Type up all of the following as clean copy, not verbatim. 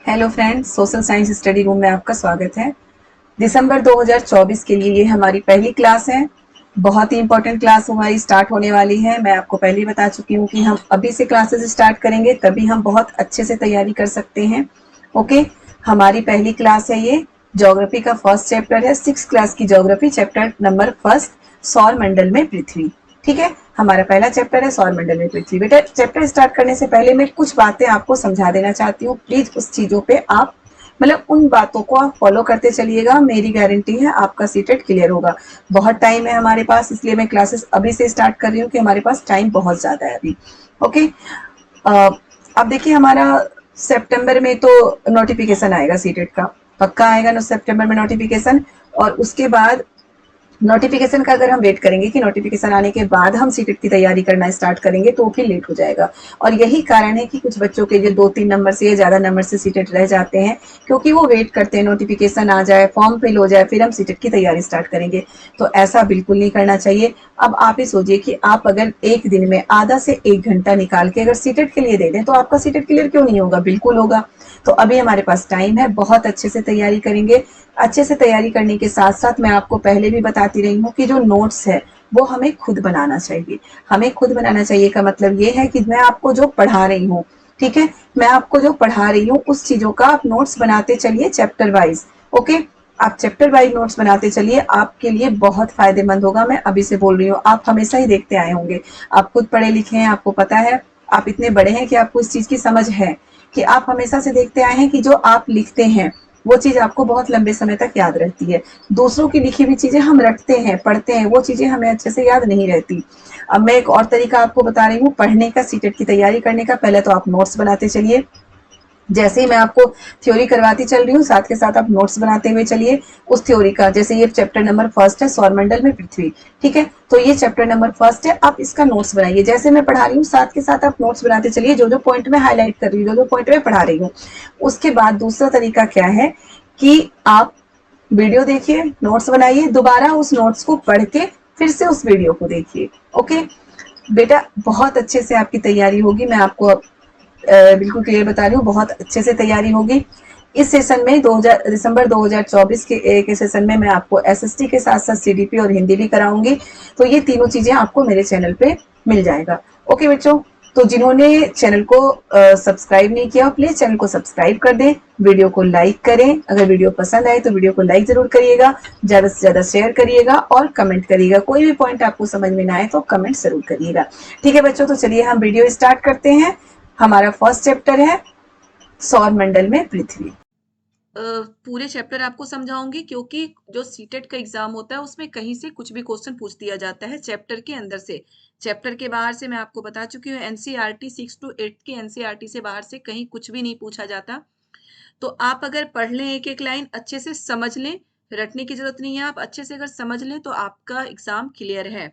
Hello friends, social science study room में आपका स्वागत है। दिसंबर 2024 के लिए ये हमारी पहली क्लास है। बहुत ही इंपॉर्टेंट क्लास हमारी स्टार्ट होने वाली है। मैं आपको पहले ही बता चुकी हूँ कि हम अभी से क्लासेस स्टार्ट करेंगे तभी हम बहुत अच्छे से तैयारी कर सकते हैं। ओके, हमारी पहली क्लास है ये। ज्योग्राफी का फर्स्ट चैप्टर है, 6th क्लास की ज्योग्राफी, चैप्टर नंबर फर्स्ट, सौर मंडल में पृथ्वी। ठीक है, हमारा पहला चैप्टर है सौर मंडल में पृथ्वी। बेटा, चैप्टर स्टार्ट करने से पहले मैं कुछ बातें आपको समझा देना चाहती हूँ। प्लीज उस चीजों पे आप मतलब उन बातों को आप फॉलो करते चलिएगा। मेरी गारंटी है आपका सीटेट क्लियर होगा। बहुत टाइम है हमारे पास, इसलिए मैं क्लासेस अभी से स्टार्ट कर रही हूँ कि हमारे पास टाइम बहुत ज्यादा है अभी। ओके, अब देखिए हमारा सितंबर में तो नोटिफिकेशन आएगा सीटेट का, पक्का आएगा ना सितंबर में नोटिफिकेशन। और उसके बाद नोटिफिकेशन का अगर हम वेट करेंगे कि नोटिफिकेशन आने के बाद हम सीटेट की तैयारी करना स्टार्ट करेंगे तो फिर लेट हो जाएगा। और यही कारण है कि कुछ बच्चों के जो 2-3 नंबर से या ज्यादा नंबर से सीटेट रह जाते हैं, क्योंकि वो वेट करते हैं नोटिफिकेशन आ जाए, फॉर्म फिल हो जाए, फिर हम सीटेट की तैयारी स्टार्ट करेंगे। तो ऐसा बिल्कुल नहीं करना चाहिए। अब आप ही सोचिए कि आप अगर एक दिन में आधा से 1 घंटा निकाल के अगर सीटेट के लिए दे दें तो आपका सीटेट क्लियर क्यों नहीं होगा? बिल्कुल होगा। तो अभी हमारे पास टाइम है, बहुत अच्छे से तैयारी करेंगे। अच्छे से तैयारी करने के साथ साथ मैं आपको पहले भी बताती रही हूँ कि जो नोट्स है वो हमें खुद बनाना चाहिए। हमें खुद बनाना चाहिए का मतलब ये है कि मैं आपको जो पढ़ा रही हूँ, ठीक है, मैं आपको जो पढ़ा रही हूँ उस चीजों का आप नोट्स बनाते चलिए चैप्टर वाइज। ओके, आप चैप्टर वाइज नोट्स बनाते चलिए, आपके लिए बहुत फायदेमंद होगा। मैं अभी से बोल रही हूँ, आप हमेशा ही देखते आए होंगे, आप खुद पढ़े लिखे हैं, आपको पता है, आप इतने बड़े हैं कि आपको इस चीज की समझ है कि आप हमेशा से देखते आए हैं कि जो आप लिखते हैं वो चीज आपको बहुत लंबे समय तक याद रहती है। दूसरों की लिखी हुई चीजें हम रटते हैं, पढ़ते हैं, वो चीजें हमें अच्छे से याद नहीं रहती। अब मैं एक और तरीका आपको बता रही हूँ पढ़ने का, सीटेट की तैयारी करने का। पहले तो आप नोट्स बनाते चलिए, जैसे ही मैं आपको थ्योरी करवाती चल रही हूँ साथ के साथ आप नोट्स बनाते हुए चलिए उस थ्योरी का। जैसे ये चैप्टर नंबर फर्स्ट है सौरमंडल में पृथ्वी, ठीक है, तो ये चैप्टर नंबर फर्स्ट है, आप इसका नोट्स बनाइए। जैसे मैं पढ़ा रही हूँ साथ के साथ आप नोट्स बनाते चलिए, जो जो पॉइंट में हाईलाइट कर रही हूँ, जो जो पॉइंट में पढ़ा रही हूँ। उसके बाद दूसरा तरीका क्या है कि आप वीडियो देखिए, नोट्स बनाइए, दोबारा उस नोट्स को पढ़ के फिर से उस वीडियो को देखिए। ओके बेटा, बहुत अच्छे से आपकी तैयारी होगी। मैं आपको बिल्कुल क्लियर बता रही हूँ, बहुत अच्छे से तैयारी होगी। इस सेशन में दिसंबर 2024 के सेशन में मैं आपको एसएसटी के साथ साथ सीडीपी और हिंदी भी कराऊंगी। तो ये तीनों चीजें आपको मेरे चैनल पे मिल जाएगा। ओके बच्चों, तो जिन्होंने चैनल को सब्सक्राइब नहीं किया प्लीज चैनल को सब्सक्राइब कर दें, वीडियो को लाइक करें। अगर वीडियो पसंद आए तो वीडियो को लाइक जरूर करिएगा, ज्यादा से ज्यादा शेयर करिएगा और कमेंट करिएगा। कोई भी पॉइंट आपको समझ में ना आए तो कमेंट जरूर करिएगा। ठीक है बच्चों, तो चलिए हम वीडियो स्टार्ट करते हैं। हमारा फर्स्ट चैप्टर है सौर मंडल में पृथ्वी। पूरे चैप्टर आपको समझाऊंगी क्योंकि जो सीटेट का एग्जाम होता है उसमें कहीं से कुछ भी क्वेश्चन पूछ दिया जाता है चैप्टर के अंदर से। चैप्टर के बाहर से मैं आपको बता चुकी हूँ, एनसीईआरटी 6 to 8 के एनसीईआरटी से बाहर से कहीं कुछ भी नहीं पूछा जाता। तो आप अगर पढ़ लें एक एक लाइन अच्छे से समझ लें, रटने की जरूरत नहीं है, आप अच्छे से अगर समझ लें तो आपका एग्जाम क्लियर है।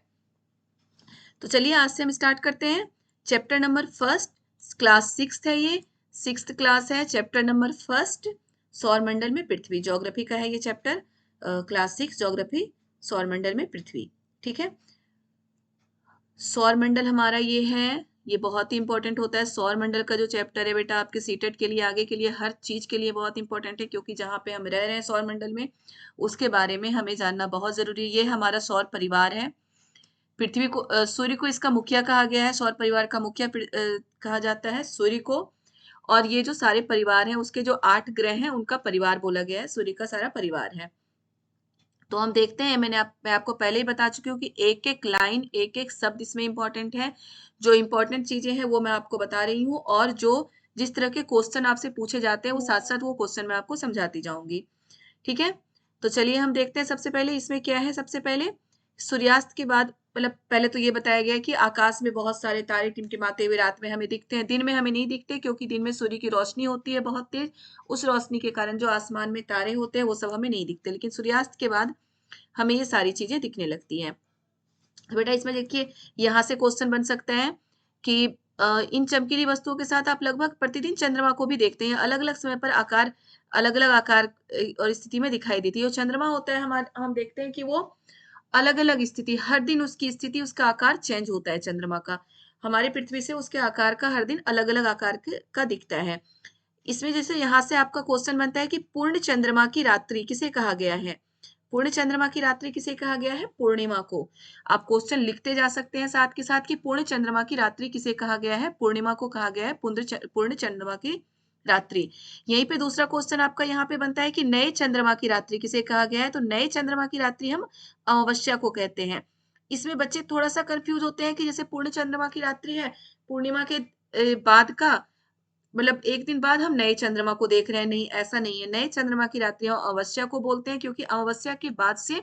तो चलिए आज से हम स्टार्ट करते हैं। चैप्टर नंबर फर्स्ट, क्लास 6 है, ये 6th क्लास है। चैप्टर नंबर फर्स्ट, सौरमंडल में पृथ्वी, ज्योग्राफी का है ये चैप्टर। क्लास 6 ज्योग्राफी, सौरमंडल में पृथ्वी। ठीक है, सौरमंडल हमारा ये है, ये बहुत ही इंपॉर्टेंट होता है। सौरमंडल का जो चैप्टर है बेटा आपके सीटेट के लिए, आगे के लिए, हर चीज के लिए बहुत इंपॉर्टेंट है, क्योंकि जहाँ पे हम रह रहे हैं सौरमंडल में उसके बारे में हमें जानना बहुत जरूरी है। ये हमारा सौर परिवार है। पृथ्वी को सूर्य को इसका मुखिया कहा गया है, सौर परिवार का मुखिया कहा जाता है सूर्य को। और ये जो सारे परिवार हैं उसके जो 8 ग्रह हैं उनका परिवार बोला गया है, सूर्य का सारा परिवार है। तो हम देखते हैं, मैं आपको पहले ही बता चुकी हूँ कि एक एक लाइन, एक एक शब्द इसमें इंपॉर्टेंट है। जो इंपॉर्टेंट चीजें हैं वो मैं आपको बता रही हूँ, और जो जिस तरह के क्वेश्चन आपसे पूछे जाते हैं वो साथ साथ वो क्वेश्चन मैं आपको समझाती जाऊंगी। ठीक है, तो चलिए हम देखते हैं। सबसे पहले इसमें क्या है, सबसे पहले सूर्यास्त के बाद, मतलब पहले तो ये बताया गया है कि आकाश में बहुत सारे तारे टिमटिमाते हुए रात में हमें दिखते हैं, दिन में हमें नहीं दिखते, क्योंकि दिन में सूर्य की रोशनी होती है बहुत तेज। उस रोशनी के कारण जो आसमान में तारे होते हैं वो सब हमें नहीं दिखते, लेकिन सूर्यास्त के बाद हमें ये सारी चीजें दिखने लगती हैं। तो बेटा इसमें देखिए, यहाँ से क्वेश्चन बन सकता है कि इन चमकीली वस्तुओं के साथ आप लगभग प्रतिदिन चंद्रमा को भी देखते हैं। अलग अलग समय पर आकार, अलग अलग आकार और स्थिति में दिखाई देती है। जो चंद्रमा होता है हम देखते हैं कि वो अलग अलग स्थिति, हर दिन उसकी स्थिति, उसका आकार चेंज होता है चंद्रमा का। हमारी पृथ्वी से उसके आकार का हर दिन अलग अलग आकार का दिखता है। इसमें जैसे यहाँ से आपका क्वेश्चन बनता है कि पूर्ण चंद्रमा की रात्रि किसे कहा गया है? पूर्ण चंद्रमा की रात्रि किसे कहा गया है? पूर्णिमा को। आप क्वेश्चन लिखते जा सकते हैं साथ के साथ कि पूर्ण चंद्रमा की रात्रि किसे कहा गया है? पूर्णिमा को कहा गया है पूर्ण चंद्रमा की रात्रि। यहीं पे दूसरा क्वेश्चन आपका यहाँ पे बनता है कि नए चंद्रमा की रात्रि किसे कहा गया है? तो नए चंद्रमा की रात्रि हम अमावस्या को कहते हैं। इसमें बच्चे थोड़ा सा कंफ्यूज होते हैं कि जैसे पूर्ण चंद्रमा की रात्रि है, पूर्णिमा के बाद का मतलब एक दिन बाद हम नए चंद्रमा को देख रहे हैं। नहीं, ऐसा नहीं है। नए चंद्रमा की रात्रि हम अमावस्या को बोलते हैं क्योंकि अमावस्या के बाद से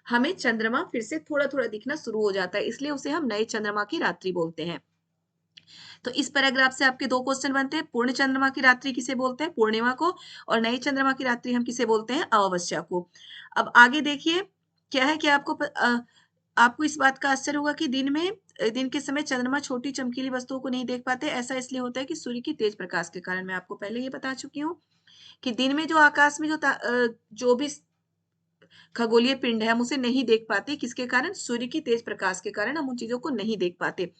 हमें चंद्रमा फिर से थोड़ा थोड़ा दिखना शुरू हो जाता है, इसलिए उसे हम नए चंद्रमा की रात्रि बोलते हैं। तो इस पैराग्राफ से आपके दो क्वेश्चन बनते हैं। पूर्ण चंद्रमा की रात्रि किसे बोलते हैं? पूर्णिमा को। और नए चंद्रमा की रात्रि हम किसे बोलते हैं? अमावस्या को। अब आगे देखिए क्या है कि आपको इस बात का आश्चर्य होगा कि दिन के समय चंद्रमा छोटी चमकीली वस्तुओं को नहीं देख पाते। ऐसा इसलिए होता है कि सूर्य की तेज प्रकाश के कारण। मैं आपको पहले ये बता चुकी हूँ कि दिन में जो आकाश में जो भी खगोलीय पिंड है हम उसे नहीं देख पाते। किसके कारण? सूर्य की तेज प्रकाश के कारण हम उन चीजों को नहीं देख पाते।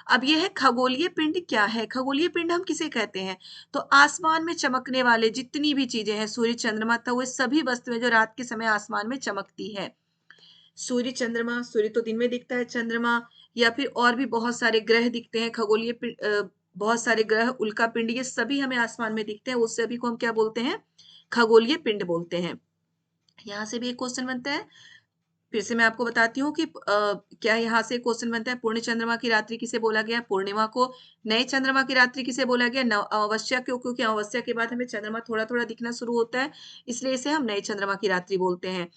अब यह है खगोलीय पिंड क्या है? खगोलीय पिंड हम किसे कहते हैं? तो आसमान में चमकने वाले जितनी भी चीजें हैं, सूर्य चंद्रमा तक, वे सभी वस्तुएं जो रात के समय आसमान में चमकती है। सूर्य चंद्रमा, सूर्य तो दिन में दिखता है, चंद्रमा या फिर और भी बहुत सारे ग्रह दिखते हैं, खगोलीय बहुत सारे ग्रह, उल्का पिंड, ये सभी हमें आसमान में दिखते हैं। उस सभी को हम क्या बोलते हैं? खगोलीय पिंड बोलते हैं। यहाँ से भी एक क्वेश्चन बनता है, फिर से मैं आपको बताती हूँ कि क्या यहाँ से क्वेश्चन बनता है, पूर्ण चंद्रमा की रात्रि किसे बोला गया? पूर्णिमा को। नए चंद्रमा की रात्रि किसे बोला गया? अमावस्या को, क्योंकि अमावस्या के बाद हमें चंद्रमा थोड़ा थोड़ा दिखना शुरू होता है, इसलिए इसे हम नए चंद्रमा की रात्रि बोलते हैं।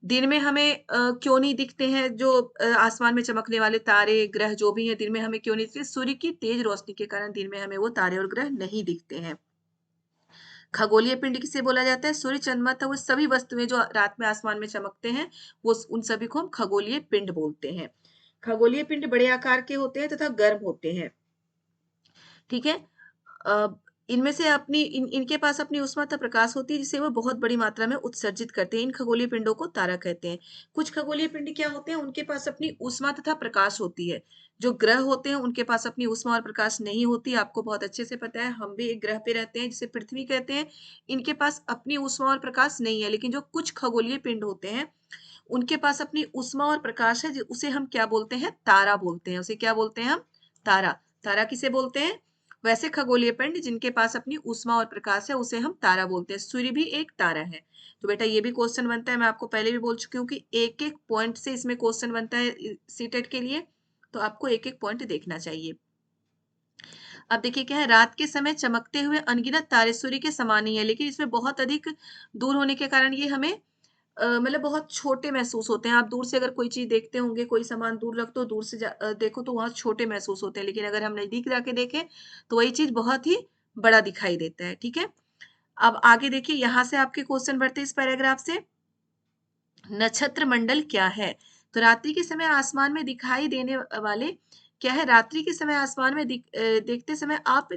दिन में हमें क्यों नहीं दिखते हैं जो आसमान में चमकने वाले तारे ग्रह जो भी हैं, दिन में हमें क्यों नहीं दिखते? सूर्य की तेज रोशनी के कारण दिन में हमें वो तारे और ग्रह नहीं दिखते हैं। खगोलीय पिंड किसे बोला जाता है? सूर्य चंद्रमा तक वो सभी वस्तुएं जो रात में आसमान में चमकते हैं, वो उन सभी को हम खगोलीय पिंड बोलते हैं। खगोलीय पिंड बड़े आकार के होते हैं तथा गर्म होते हैं। ठीक है। इनमें से इनके पास अपनी ऊष्मा तथा प्रकाश होती है जिसे वो बहुत बड़ी मात्रा में उत्सर्जित करते हैं। इन खगोलीय पिंडों को तारा कहते हैं। कुछ खगोलीय पिंड क्या होते हैं? उनके पास अपनी ऊष्मा तथा प्रकाश होती है। जो ग्रह होते हैं उनके पास अपनी ऊष्मा और प्रकाश नहीं होती। आपको बहुत अच्छे से पता है, हम भी एक ग्रह पे रहते हैं जिसे पृथ्वी कहते हैं। इनके पास अपनी ऊष्मा और प्रकाश नहीं है, लेकिन जो कुछ खगोलीय पिंड होते हैं उनके पास अपनी ऊष्मा और प्रकाश है, उसे हम क्या बोलते हैं? तारा बोलते हैं। उसे क्या बोलते हैं हम? तारा। तारा किसे बोलते हैं? वैसे खगोलीय पिंड जिनके पास अपनी ऊष्मा और प्रकाश है उसे हम तारा बोलते हैं। सूर्य भी एक तारा है। तो बेटा ये भी क्वेश्चन बनता है, मैं आपको पहले भी बोल चुकी हूँ कि एक एक पॉइंट से इसमें क्वेश्चन बनता है सीटेट के लिए, तो आपको एक एक पॉइंट देखना चाहिए। अब देखिए क्या है, रात के समय चमकते हुए अनगिनत तारे सूर्य के समान ही है, लेकिन इसमें बहुत अधिक दूर होने के कारण ये हमें मतलब बहुत छोटे महसूस होते हैं। आप दूर से अगर कोई चीज देखते होंगे, कोई सामान दूर रख दो, दूर से देखो तो वहां छोटे महसूस होते हैं, लेकिन अगर हम नजदीक जाके देखें तो वही चीज बहुत ही बड़ा दिखाई देता है। ठीक है। अब आगे देखिए, यहाँ से आपके क्वेश्चन बढ़ते हैं इस पैराग्राफ से। नक्षत्र मंडल क्या है? तो रात्रि के समय आसमान में दिखाई देने वाले क्या है? रात्रि के समय आसमान में देखते समय आप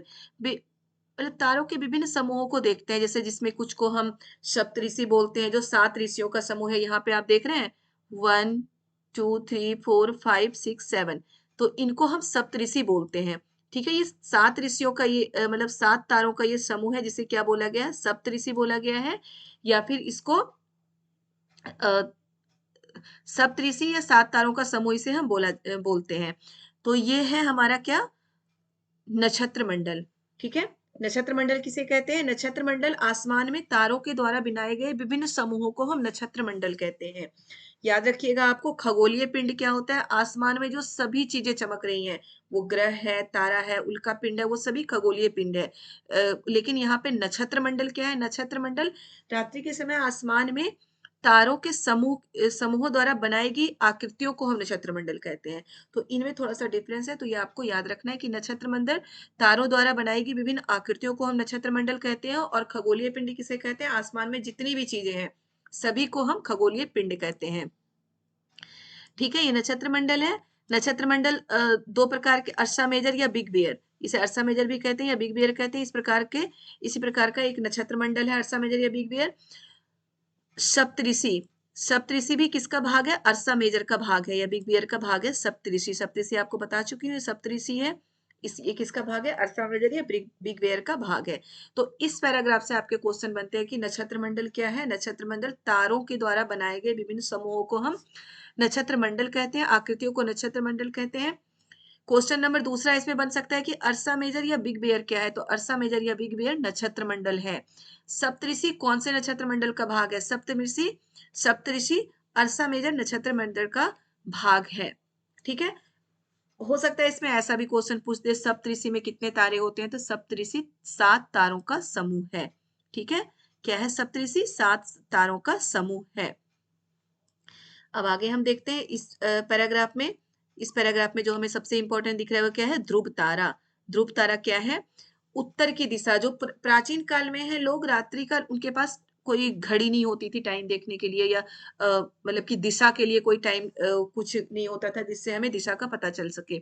मतलब तारों के विभिन्न समूहों को देखते हैं, जैसे जिसमें कुछ को हम सप्तऋषि बोलते हैं, जो 7 ऋषियों का समूह है। यहाँ पे आप देख रहे हैं 1 2 3 4 5 6 7, तो इनको हम सप्तऋषि बोलते हैं। ठीक है। ये 7 ऋषियों का ये मतलब 7 तारों का ये समूह है, जिसे क्या बोला गया है? सप्तऋषि बोला गया है। या फिर इसको सप्तऋषि या 7 तारों का समूह इसे हम बोलते हैं। तो ये है हमारा क्या? नक्षत्र मंडल। ठीक है। नक्षत्र मंडल किसे कहते हैं? नक्षत्र मंडल आसमान में तारों के द्वारा बनाए गए विभिन्न समूहों को हम नक्षत्र मंडल कहते हैं। याद रखिएगा, आपको खगोलीय पिंड क्या होता है? आसमान में जो सभी चीजें चमक रही हैं, वो ग्रह है, तारा है, उल्का पिंड है, वो सभी खगोलीय पिंड है। लेकिन यहाँ पे नक्षत्र मंडल क्या है? नक्षत्र मंडल रात्रि के समय आसमान में तारों के समूहों द्वारा बनाई गई आकृतियों को हम नक्षत्र मंडल कहते हैं। तो इनमें थोड़ा सा डिफरेंस है, तो ये आपको याद रखना है कि नक्षत्र मंडल तारों द्वारा बनाई गई विभिन्न आकृतियों को हम नक्षत्र मंडल कहते हैं, और खगोलीय पिंड किसे कहते हैं? आसमान में जितनी भी चीजें हैं सभी को हम खगोलीय पिंड कहते हैं। ठीक है। ये नक्षत्र मंडल है। नक्षत्र मंडल दो प्रकार के, अर्सा मेजर या बिग बियर, इसे अर्सा मेजर भी कहते हैं या बिग बियर कहते हैं। इसी प्रकार का एक नक्षत्र मंडल है, अर्सा मेजर या बिग बियर। सप्तऋषि, सप्तऋषि भी किसका भाग है? अर्सा मेजर का भाग है या बिग बियर का भाग है? सप्तऋषि। सप्तऋषि आपको बता चुकी हूँ, सप्तऋषि है। ये किसका भाग है? अर्सा मेजर या बिग बेयर का भाग है। तो इस पैराग्राफ से आपके क्वेश्चन बनते हैं कि नक्षत्र मंडल क्या है? नक्षत्र मंडल तारों के द्वारा बनाए गए विभिन्न समूहों को हम नक्षत्र मंडल कहते हैं, आकृतियों को नक्षत्र मंडल कहते हैं। क्वेश्चन नंबर दूसरा इसमें बन सकता है कि अर्सा मेजर या बिग बेयर क्या है? तो अर्सा मेजर या बिग बेयर नक्षत्र मंडल है। सप्तऋषि कौन से नक्षत्र मंडल का भाग है? सप्तऋषि अर्सा मेजर नक्षत्र मंडल का भाग है। ठीक है, हो सकता है इसमें ऐसा भी क्वेश्चन पूछ दे, सप्तऋषि में कितने तारे होते हैं? तो सप्तऋषि 7 तारों का समूह है। ठीक है, क्या है? सप्तऋषि 7 तारों का समूह है। अब आगे हम देखते हैं इस पैराग्राफ में। इस पैराग्राफ में जो हमें सबसे इंपॉर्टेंट दिख रहा है वो क्या है? ध्रुव तारा। ध्रुव तारा क्या है? उत्तर की दिशा। जो प्राचीन काल में है, लोग रात्रि का, उनके पास कोई घड़ी नहीं होती थी टाइम देखने के लिए, या मतलब कि दिशा के लिए कोई टाइम कुछ नहीं होता था जिससे हमें दिशा का पता चल सके।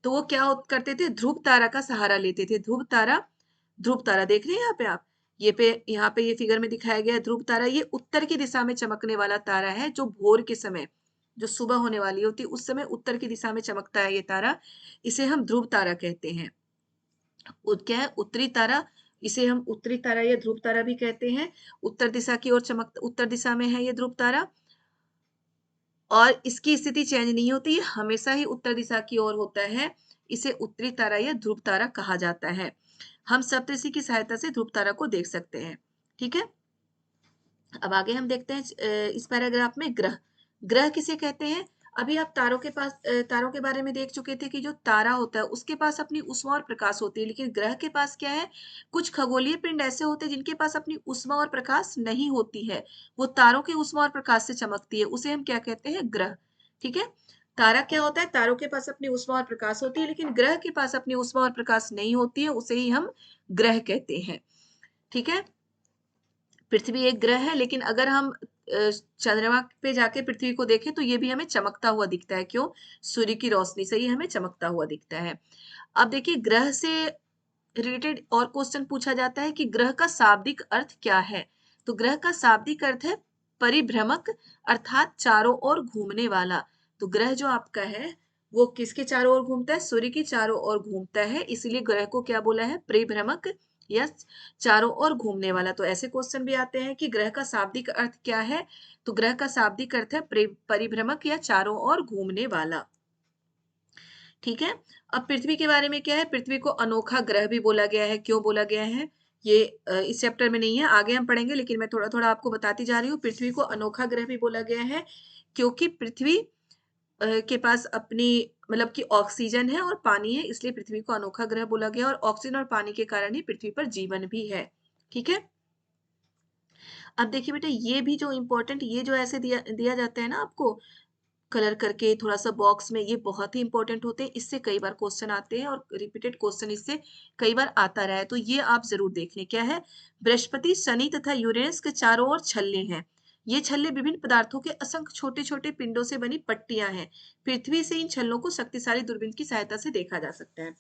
तो वो क्या करते थे? ध्रुव तारा का सहारा लेते थे। ध्रुव तारा देख रहे हैं यहाँ पे आप? यहाँ पे ये फिगर में दिखाया गया है ध्रुव तारा। ये उत्तर की दिशा में चमकने वाला तारा है, जो भोर के समय, जो सुबह होने वाली होती है उस समय उत्तर की दिशा में चमकता है ये तारा। इसे हम ध्रुव तारा कहते हैं। क्या है? उत्तरी तारा। इसे हम उत्तरी तारा या ध्रुव तारा भी कहते हैं। उत्तर दिशा की ओर उत्तर दिशा में है ये ध्रुव तारा, और इसकी स्थिति चेंज नहीं होती, ये हमेशा ही उत्तर दिशा की ओर होता है। इसे उत्तरी तारा या ध्रुव तारा कहा जाता है। हम सप्तऋषि की सहायता से ध्रुव तारा को देख सकते हैं। ठीक है, अब आगे हम देखते हैं इस पैराग्राफ में ग्रह। ग्रह किसे कहते हैं? अभी आप तारों के बारे में देख चुके थे कि जो तारा होता है उसके पास अपनी उष्मा और प्रकाश होती है, लेकिन ग्रह के पास क्या है? कुछ खगोलीय पिंड ऐसे होते हैं जिनके पास अपनी उष्मा और प्रकाश नहीं होती है, वो तारों की उष्मा और प्रकाश से चमकती है, उसे हम क्या कहते हैं? ग्रह। ठीक है, तारा क्या होता है? तारों के पास अपनी उष्मा और प्रकाश होती है, लेकिन ग्रह के पास अपनी उष्मा और प्रकाश नहीं होती है, उसे ही हम ग्रह कहते हैं। ठीक है, पृथ्वी एक ग्रह है, लेकिन अगर हम चंद्रमा पे जाके पृथ्वी को देखें तो ये भी हमें चमकता हुआ दिखता है। क्यों? सूर्य की रोशनी से ही हमें चमकता हुआ दिखता है। अब देखिए, ग्रह से रिलेटेड और क्वेश्चन पूछा जाता है कि ग्रह का शाब्दिक अर्थ क्या है? तो ग्रह का शाब्दिक अर्थ है परिभ्रमक, अर्थात चारों ओर घूमने वाला। तो ग्रह जो आपका है वो किसके चारों ओर घूमता है? सूर्य की चारों ओर घूमता है, इसलिए ग्रह को क्या बोला है? परिभ्रमक या चारों ओर घूमने वाला। तो ऐसे क्वेश्चन भी आते हैं कि ग्रह का शाब्दिक अर्थ क्या है? तो ग्रह का शाब्दिक अर्थ है परिभ्रमक या चारों ओर घूमने वाला। ठीक है, अब पृथ्वी के बारे में क्या है? पृथ्वी को अनोखा ग्रह भी बोला गया है। क्यों बोला गया है? ये इस चैप्टर में नहीं है, आगे हम पढ़ेंगे, लेकिन मैं थोड़ा थोड़ा आपको बताती जा रही हूँ। पृथ्वी को अनोखा ग्रह भी बोला गया है क्योंकि पृथ्वी के पास अपनी, मतलब कि ऑक्सीजन है और पानी है, इसलिए पृथ्वी को अनोखा ग्रह बोला गया, और ऑक्सीजन और पानी के कारण ही पृथ्वी पर जीवन भी है। ठीक है, अब देखिए बेटा, ये भी जो इम्पोर्टेंट, ये जो ऐसे दिया जाता है ना आपको कलर करके थोड़ा सा बॉक्स में, ये बहुत ही इंपॉर्टेंट होते हैं। इससे कई बार क्वेश्चन आते हैं और रिपीटेड क्वेश्चन इससे कई बार आता रहा है, तो ये आप जरूर देख लें। क्या है? बृहस्पति, शनि तथा यूरेनस के चारों ओर छल्ले हैं। ये छल्ले विभिन्न पदार्थों के असंख्य छोटे छोटे पिंडों से बनी पट्टियां हैं। पृथ्वी से इन छल्लों को शक्तिशाली दूरबीन की सहायता से देखा जा सकता है।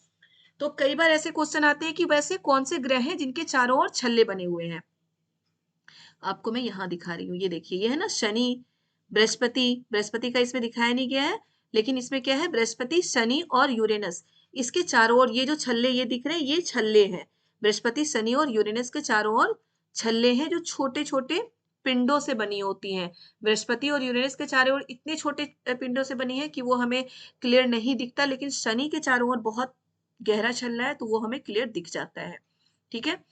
तो कई बार ऐसे क्वेश्चन आते हैं कि वैसे कौन से ग्रह हैं जिनके चारों ओर छल्ले बने हुए हैं। आपको मैं यहाँ दिखा रही हूँ, ये देखिए, ये है ना शनि, बृहस्पति। बृहस्पति का इसमें दिखाया नहीं गया है, लेकिन इसमें क्या है? बृहस्पति, शनि और यूरेनस, इसके चारों ओर ये जो छल्ले ये दिख रहे हैं, ये छल्ले हैं। बृहस्पति, शनि और यूरेनस के चारों ओर छल्ले हैं, जो छोटे छोटे पिंडों से बनी होती हैं। बृहस्पति और यूरेनस के चारों ओर इतने छोटे पिंडों से बनी है कि वो हमें क्लियर नहीं दिखता, लेकिन शनि के चारों ओर बहुत गहरा छल्ला है, तो वो हमें क्लियर दिख जाता है। ठीक है,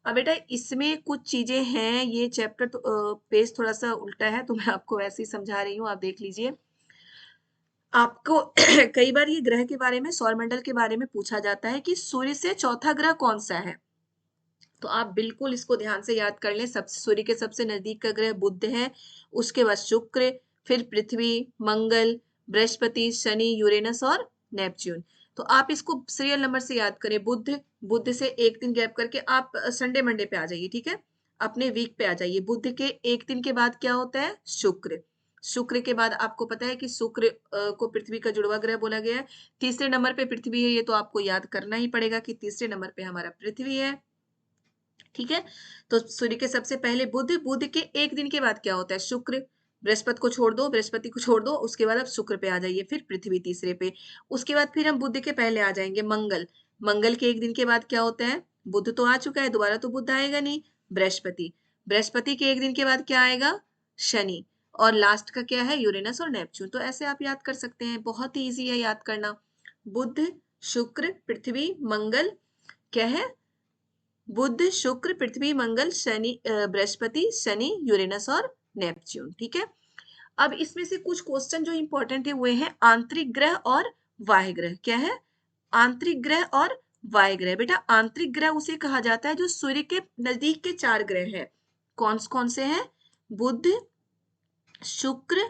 अब बेटा इसमें कुछ चीजें हैं, ये चैप्टर तो पेज थोड़ा सा उल्टा है, तो मैं आपको वैसे ही समझा रही हूँ, आप देख लीजिए। आपको कई बार ये ग्रह के बारे में, सौरमंडल के बारे में पूछा जाता है कि सूर्य से चौथा ग्रह कौन सा है। तो आप बिल्कुल इसको ध्यान से याद कर लें। सबसे सूर्य के सबसे नजदीक का ग्रह बुध है, उसके बाद शुक्र, फिर पृथ्वी, मंगल, बृहस्पति, शनि, यूरेनस और नेपच्यून। तो आप इसको सीरियल नंबर से याद करें। बुध, बुध से एक दिन गैप करके आप संडे मंडे पे आ जाइए। ठीक है, अपने वीक पे आ जाइए। बुध के एक दिन के बाद क्या होता है? शुक्र। शुक्र के बाद आपको पता है कि शुक्र को पृथ्वी का जुड़वा ग्रह बोला गया है। तीसरे नंबर पे पृथ्वी है, ये तो आपको याद करना ही पड़ेगा कि तीसरे नंबर पे हमारा पृथ्वी है। ठीक है, तो सूर्य के सबसे पहले बुध, बुध के एक दिन के बाद क्या होता है? शुक्र, बृहस्पति को छोड़ दो, बृहस्पति को छोड़ दो, उसके बाद अब शुक्र पे आ जाइए, फिर पृथ्वी तीसरे पे, उसके बाद फिर हम बुध के पहले आ जाएंगे मंगल। मंगल के एक दिन के बाद क्या होता है, बुध तो आ चुका है, दोबारा तो बुध आएगा नहीं, बृहस्पति। बृहस्पति के एक दिन के बाद क्या आएगा, शनि, और लास्ट का क्या है, यूरेनस और नेपच्यून। तो ऐसे आप याद कर सकते हैं, बहुत ही ईजी है याद करना। बुध, शुक्र, पृथ्वी, मंगल, क्या है, बुध, शुक्र, पृथ्वी, मंगल, शनि, बृहस्पति, शनि, यूरेनस और नेपच्यून। ठीक है। अब इसमें से कुछ क्वेश्चन जो इंपॉर्टेंट है वो हैं आंतरिक ग्रह और बाह्य ग्रह। क्या है, आंतरिक ग्रह और बाह्य ग्रह। बेटा आंतरिक ग्रह उसे कहा जाता है जो सूर्य के नजदीक के 4 ग्रह हैं। कौन कौन से हैं, बुध, शुक्र,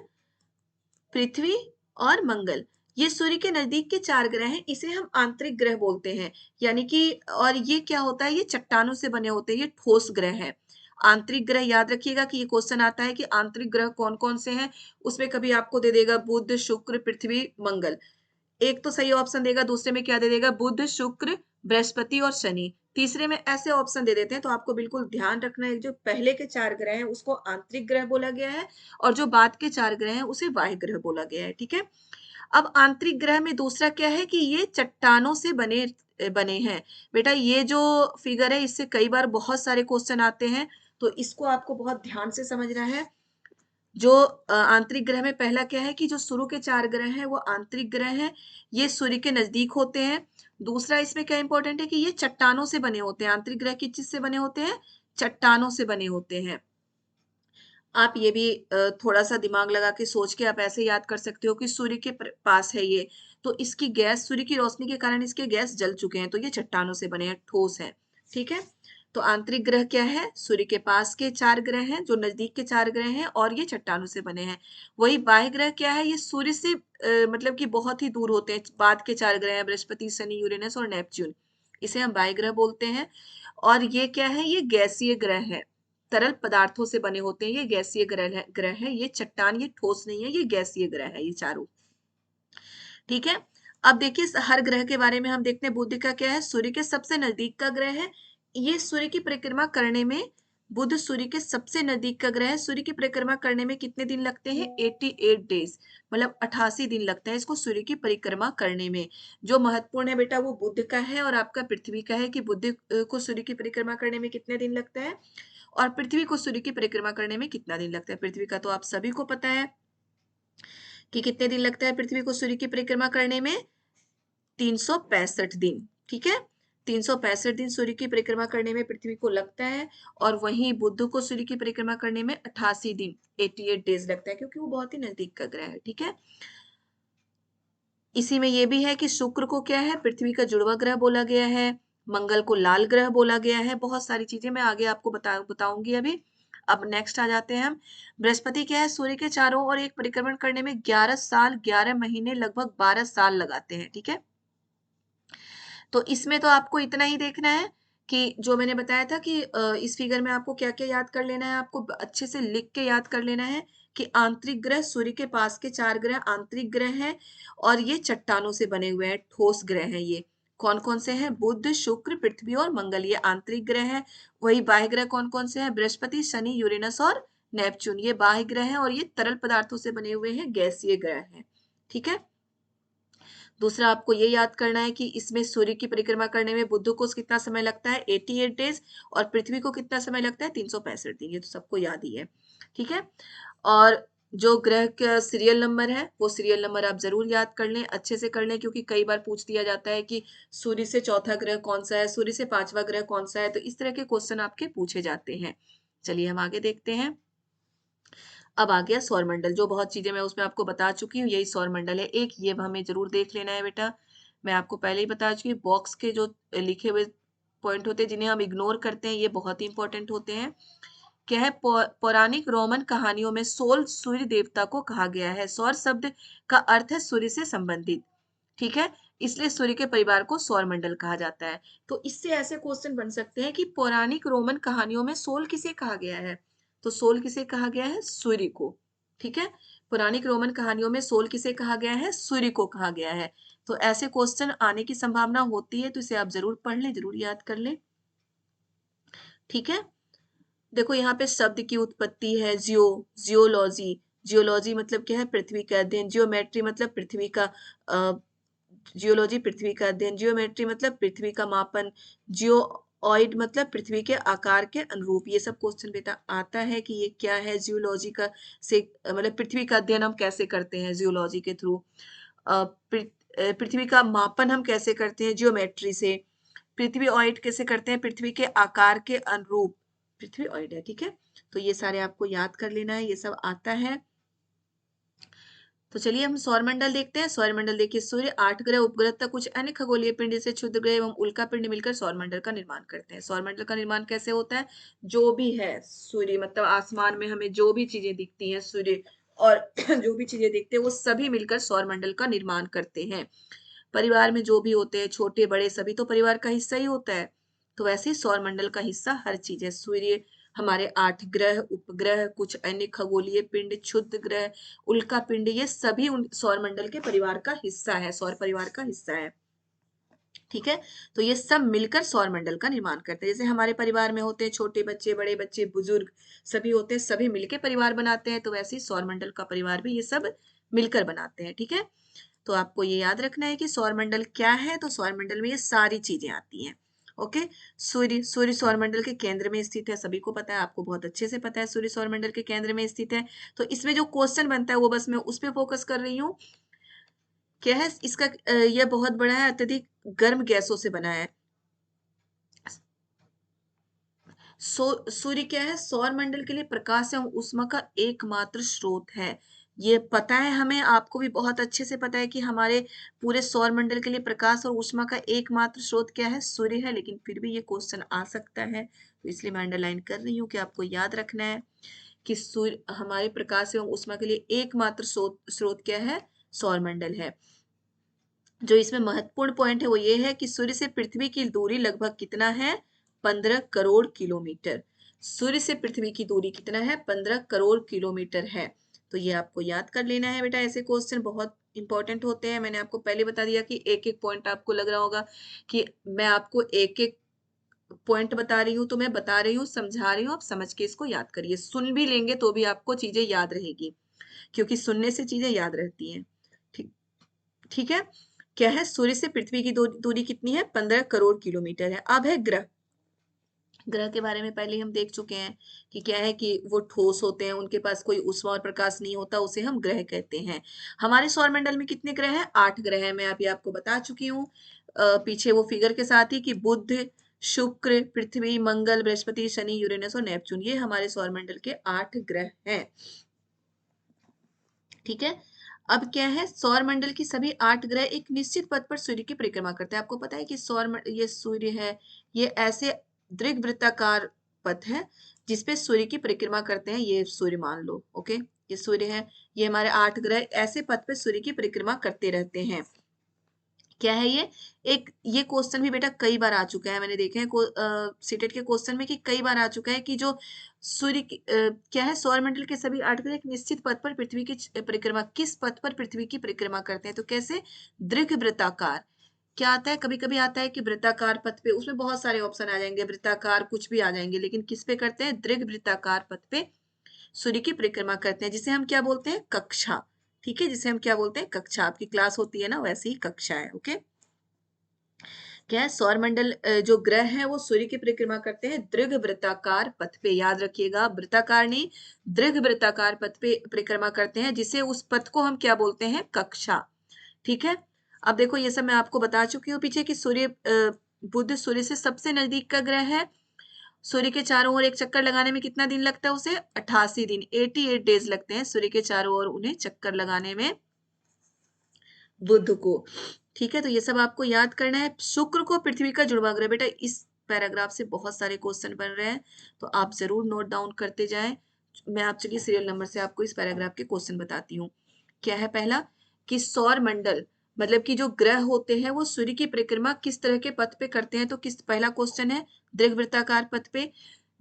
पृथ्वी और मंगल, ये सूर्य के नजदीक के 4 ग्रह हैं, इसे हम आंतरिक ग्रह बोलते हैं। यानी कि, और ये क्या होता है, ये चट्टानों से बने होते हैं, ये ठोस ग्रह हैं। आंतरिक ग्रह याद रखिएगा कि ये क्वेश्चन आता है कि आंतरिक ग्रह कौन कौन से हैं, उसमें कभी आपको दे देगा बुध, शुक्र, पृथ्वी, मंगल, एक तो सही ऑप्शन देगा, दूसरे में क्या दे देगा, बुध, शुक्र, बृहस्पति और शनि, तीसरे में ऐसे ऑप्शन दे देते हैं। तो आपको बिल्कुल ध्यान रखना है, जो पहले के 4 ग्रह हैं उसको आंतरिक ग्रह बोला गया है, और जो बाद के 4 ग्रह हैं उसे बाह्य ग्रह बोला गया है। ठीक है। अब आंतरिक ग्रह में दूसरा क्या है कि ये चट्टानों से बने बने हैं। बेटा ये जो फिगर है इससे कई बार बहुत सारे क्वेश्चन आते हैं, तो इसको आपको बहुत ध्यान से समझना है। जो आंतरिक ग्रह में पहला क्या है कि जो शुरू के 4 ग्रह हैं वो आंतरिक ग्रह हैं, ये सूर्य के नजदीक होते हैं। दूसरा इसमें क्या इंपॉर्टेंट है कि ये चट्टानों से बने होते हैं। आंतरिक ग्रह किस चीज से बने होते हैं, चट्टानों से बने होते हैं। आप ये भी थोड़ा सा दिमाग लगा के सोच के आप ऐसे याद कर सकते हो कि सूर्य के पास है ये, तो इसकी गैस, सूर्य की रोशनी के कारण इसके गैस जल चुके हैं, तो ये चट्टानों से बने हैं, ठोस है। ठीक है। तो आंतरिक ग्रह क्या है, सूर्य के पास के 4 ग्रह हैं, जो नजदीक के 4 ग्रह हैं, और ये चट्टानों से बने हैं। वही बाह्य ग्रह क्या है, ये सूर्य से मतलब कि बहुत ही दूर होते हैं, बाद के 4 ग्रह हैं, बृहस्पति, शनि, यूरेनस और नेपच्यून, इसे हम बाह्य ग्रह बोलते हैं। और ये क्या है, ये गैसीय ग्रह है, तरल पदार्थों से बने होते हैं, ये गैसीय ग्रह है, ये चट्टान, ये ठोस नहीं है, ये गैसीय ग्रह है, ये चारों। ठीक है। अब देखिए हर ग्रह के बारे में हम देखते हैं। बुध का क्या है, सूर्य के सबसे नजदीक का ग्रह है, ये सूर्य की परिक्रमा करने में, बुध सूर्य के सबसे नजदीक का ग्रह है। सूर्य की परिक्रमा करने में कितने दिन लगते हैं, 88 डेज, मतलब 88 दिन लगता है इसको सूर्य की परिक्रमा करने में। जो महत्वपूर्ण है बेटा वो बुध का है और आपका पृथ्वी का है, कि बुध को सूर्य की परिक्रमा करने में कितने दिन लगता है, और पृथ्वी को सूर्य की परिक्रमा करने में कितना दिन लगता है। पृथ्वी का तो आप सभी को पता है कि कितने दिन लगता है पृथ्वी को सूर्य की परिक्रमा करने में, 365 दिन। ठीक है। 365 दिन सूर्य की परिक्रमा करने में पृथ्वी को लगता है, और वहीं बुध को सूर्य की परिक्रमा करने में 88 दिन, 88 डेज लगता है, क्योंकि वो बहुत ही नजदीक का ग्रह है। ठीक है। इसी में ये भी है कि शुक्र को क्या है, पृथ्वी का जुड़वा ग्रह बोला गया है, मंगल को लाल ग्रह बोला गया है। बहुत सारी चीजें मैं आगे आपको बताऊंगी अभी। अब नेक्स्ट आ जाते हैं हम। बृहस्पति क्या है, सूर्य के चारों ओर एक परिक्रमण करने में 11 साल 11 महीने लगभग 12 साल लगाते हैं। ठीक है। तो इसमें तो आपको इतना ही देखना है कि जो मैंने बताया था कि इस फिगर में आपको क्या क्या याद कर लेना है, आपको अच्छे से लिख के याद कर लेना है कि आंतरिक ग्रह, सूर्य के पास के 4 ग्रह आंतरिक ग्रह हैं, और ये चट्टानों से बने हुए हैं, ठोस ग्रह हैं। ये कौन कौन से हैं, बुध, शुक्र, पृथ्वी और मंगल, ये आंतरिक ग्रह हैं। वही बाह्य ग्रह कौन कौन से हैं, बृहस्पति, शनि, यूरेनस और नेपच्यून, ये बाह्य ग्रह हैं, और ये तरल पदार्थों से बने हुए हैं, गैसीय ग्रह हैं। ठीक है। दूसरा आपको ये याद करना है कि इसमें सूर्य की परिक्रमा करने में बुध को कितना समय लगता है, 88 डेज, और पृथ्वी को कितना समय लगता है, 365 दिन। ये तो सबको याद ही है। ठीक है। और जो ग्रह का सीरियल नंबर है वो सीरियल नंबर आप जरूर याद कर लें, अच्छे से कर लें, क्योंकि कई बार पूछ दिया जाता है कि सूर्य से चौथा ग्रह कौन सा है, सूर्य से 5वां ग्रह कौन सा है, तो इस तरह के क्वेश्चन आपके पूछे जाते हैं। चलिए हम आगे देखते हैं। अब आ गया सौरमंडल, जो बहुत चीजें मैं उसमें आपको बता चुकी हूँ, यही सौरमंडल है एक, ये हमें जरूर देख लेना है बेटा। मैं आपको पहले ही बता चुकी हूँ, बॉक्स के जो लिखे हुए पॉइंट होते हैं जिन्हें हम इग्नोर करते हैं, ये बहुत ही इंपॉर्टेंट होते हैं। क्या है, पौराणिक रोमन कहानियों में सोल सूर्य देवता को कहा गया है। सौर शब्द का अर्थ है सूर्य से संबंधित। ठीक है। इसलिए सूर्य के परिवार को सौरमंडल कहा जाता है। तो इससे ऐसे क्वेश्चन बन सकते हैं कि पौराणिक रोमन कहानियों में सोल किसे कहा गया है, तो सोल किसे कहा गया है, सूर्य को। ठीक है। पौराणिक रोमन कहानियों में सोल किसे कहा गया है, सूर्य को कहा गया है। तो ऐसे क्वेश्चन आने की संभावना होती है, तो इसे आप जरूर पढ़ लें, जरूर याद कर लें। ठीक है। देखो यहाँ पे शब्द की उत्पत्ति है, जियोलॉजी, जियोलॉजी मतलब क्या है, पृथ्वी का अध्ययन। जियोमेट्री मतलब पृथ्वी का जियोलॉजी पृथ्वी का अध्ययन। जियोमेट्री मतलब पृथ्वी का मापन। जियोऑइड मतलब पृथ्वी के आकार के अनुरूप। ये सब क्वेश्चन बेटा आता है कि ये क्या है जियोलॉजी का से मतलब पृथ्वी का अध्ययन हम कैसे करते हैं जियोलॉजी के थ्रू। पृथ्वी का मापन हम कैसे करते हैं जियोमेट्री से। पृथ्वी ऑइड कैसे करते हैं, पृथ्वी के आकार के अनुरूप। पृथ्वी ऑइड है, ठीक है। तो ये सारे आपको याद कर लेना है, ये सब आता है। तो चलिए हम सौरमंडल देखते हैं। सौरमंडल देखिए, सूर्य, 8 ग्रह, उपग्रह तक कुछ अन्य खगोलीय पिंड जैसे क्षुद्र ग्रह एवं उल्का पिंड मिलकर सौरमंडल का निर्माण करते हैं। सौरमंडल का निर्माण कैसे होता है, जो भी है सूर्य मतलब आसमान में हमें जो भी चीजें दिखती हैं सूर्य और जो भी चीजें दिखते हैं वो सभी मिलकर सौरमंडल का निर्माण करते हैं। परिवार में जो भी होते हैं छोटे बड़े सभी तो परिवार का हिस्सा ही होता है। तो वैसे ही सौरमंडल का हिस्सा हर चीज है। सूर्य, हमारे 8 ग्रह, उपग्रह, कुछ अन्य खगोलीय पिंड, क्षुद्र ग्रह, उल्का पिंड, ये सभी उन सौरमंडल के परिवार का हिस्सा है, सौर परिवार का हिस्सा है, ठीक है। तो ये सब मिलकर सौरमंडल का निर्माण करते हैं। जैसे हमारे परिवार में होते हैं छोटे बच्चे, बड़े बच्चे, बुजुर्ग सभी होते हैं, सभी मिलकर परिवार बनाते हैं। तो वैसे ही सौरमंडल का परिवार भी ये सब मिलकर बनाते हैं, ठीक है। तो आपको ये याद रखना है कि सौरमंडल क्या है। तो सौरमंडल में ये सारी चीजें आती हैं, ओके। सूर्य, सूर्य सौरमंडल के केंद्र में स्थित है, सभी को पता है, आपको बहुत अच्छे से पता है सूर्य सौरमंडल के केंद्र में स्थित है। तो इसमें जो क्वेश्चन बनता है वो बस मैं उस पर फोकस कर रही हूँ। क्या है इसका, यह बहुत बड़ा है, अत्यधिक गर्म गैसों से बना है। सूर्य क्या है, सौरमंडल के लिए प्रकाश एवं ऊष्मा का एकमात्र स्रोत है। ये पता है हमें, आपको भी बहुत अच्छे से पता है कि हमारे पूरे सौरमंडल के लिए प्रकाश और ऊष्मा का एकमात्र स्रोत क्या है, सूर्य है। लेकिन फिर भी ये क्वेश्चन आ सकता है, तो इसलिए मैं अंडरलाइन कर रही हूँ कि आपको याद रखना है कि सूर्य हमारे प्रकाश एवं ऊष्मा के लिए एकमात्र स्रोत क्या है, सौरमंडल है। जो इसमें महत्वपूर्ण पॉइंट है वो ये है कि सूर्य से पृथ्वी की दूरी लगभग कितना है, 15 करोड़ किलोमीटर। सूर्य से पृथ्वी की दूरी कितना है, 15 करोड़ किलोमीटर है। तो ये आपको याद कर लेना है बेटा, ऐसे क्वेश्चन बहुत इंपॉर्टेंट होते हैं। मैंने आपको पहले बता दिया कि एक एक पॉइंट आपको लग रहा होगा कि मैं आपको एक एक पॉइंट बता रही हूँ, तो मैं बता रही हूँ, समझा रही हूँ, आप समझ के इसको याद करिए। सुन भी लेंगे तो भी आपको चीजें याद रहेगी, क्योंकि सुनने से चीजें याद रहती हैं, ठीक ठीक है। क्या है, सूर्य से पृथ्वी की दूरी कितनी है, 15 करोड़ किलोमीटर है। अब है ग्रह। ग्रह के बारे में पहले हम देख चुके हैं कि क्या है कि वो ठोस होते हैं, उनके पास कोई ऊष्मा और प्रकाश नहीं होता, उसे हम ग्रह कहते हैं। हमारे सौरमंडल में कितने ग्रह हैं, 8 ग्रह हैं। मैं अभी आपको बता चुकी हूँ पीछे वो फिगर के साथ ही कि बुध, शुक्र, पृथ्वी, मंगल, बृहस्पति, शनि, यूरेनस और नेपच्यून, ये हमारे सौरमंडल के 8 ग्रह हैं, ठीक है। अब क्या है, सौरमंडल की सभी 8 ग्रह एक निश्चित पथ पर सूर्य की परिक्रमा करते हैं। आपको पता है कि ये सूर्य है, ये ऐसे दीर्घवृत्ताकार पथ है जिसपे सूर्य की परिक्रमा करते हैं। ये सूर्य मान लो, ओके, ये सूर्य है, ये हमारे 8 ग्रह ऐसे पथ पे सूर्य की परिक्रमा करते रहते हैं। क्या है ये क्वेश्चन भी बेटा कई बार आ चुका है, मैंने देखे हैं सीटेट के क्वेश्चन में कि कई बार आ चुका है कि जो सूर्य की क्या है, सौरमंडल के सभी 8 ग्रह एक निश्चित पथ पर पृथ्वी की परिक्रमा, किस पथ पर पृथ्वी की परिक्रमा करते हैं, तो कैसे, दीर्घवृत्ताकार। क्या आता है, कभी कभी आता है कि वृत्ताकार पथ पे, उसमें बहुत सारे ऑप्शन आ जाएंगे, वृत्ताकार कुछ भी आ जाएंगे, लेकिन किस पे करते हैं, दीर्घवृत्ताकार पथ पे सूर्य की परिक्रमा करते हैं, जिसे हम क्या बोलते हैं, कक्षा, ठीक है, जिसे हम क्या बोलते हैं, कक्षा। आपकी क्लास होती है ना, वैसे ही कक्षा है, ओके। क्या है, सौरमंडल जो ग्रह है वो सूर्य की परिक्रमा करते हैं दीर्घवृत्ताकार पथ पे, याद रखिएगा, वृत्ताकार नहीं, दीर्घवृत्ताकार पथ पे परिक्रमा करते हैं, जिसे उस पथ को हम क्या बोलते हैं, कक्षा, ठीक है। अब देखो ये सब मैं आपको बता चुकी हूँ पीछे कि बुध सूर्य से सबसे नजदीक का ग्रह है। सूर्य के चारों ओर एक चक्कर लगाने में कितना दिन लगता है उसे, 88 दिन, 88 डेज लगते हैं सूर्य के चारों ओर उन्हें चक्कर लगाने में, बुध को, ठीक है। तो ये सब आपको याद करना है। शुक्र को पृथ्वी का जुड़वा ग्रह, बेटा इस पैराग्राफ से बहुत सारे क्वेश्चन बन रहे हैं, तो आप जरूर नोट डाउन करते जाएं। मैं आप चलिए सीरियल नंबर से आपको इस पैराग्राफ के क्वेश्चन बताती हूँ। क्या है, पहला कि सौर मंडल मतलब कि जो ग्रह होते हैं वो सूर्य की परिक्रमा किस तरह के पथ पे करते हैं, तो किस, पहला क्वेश्चन है दीर्घवृत्ताकार पथ पे,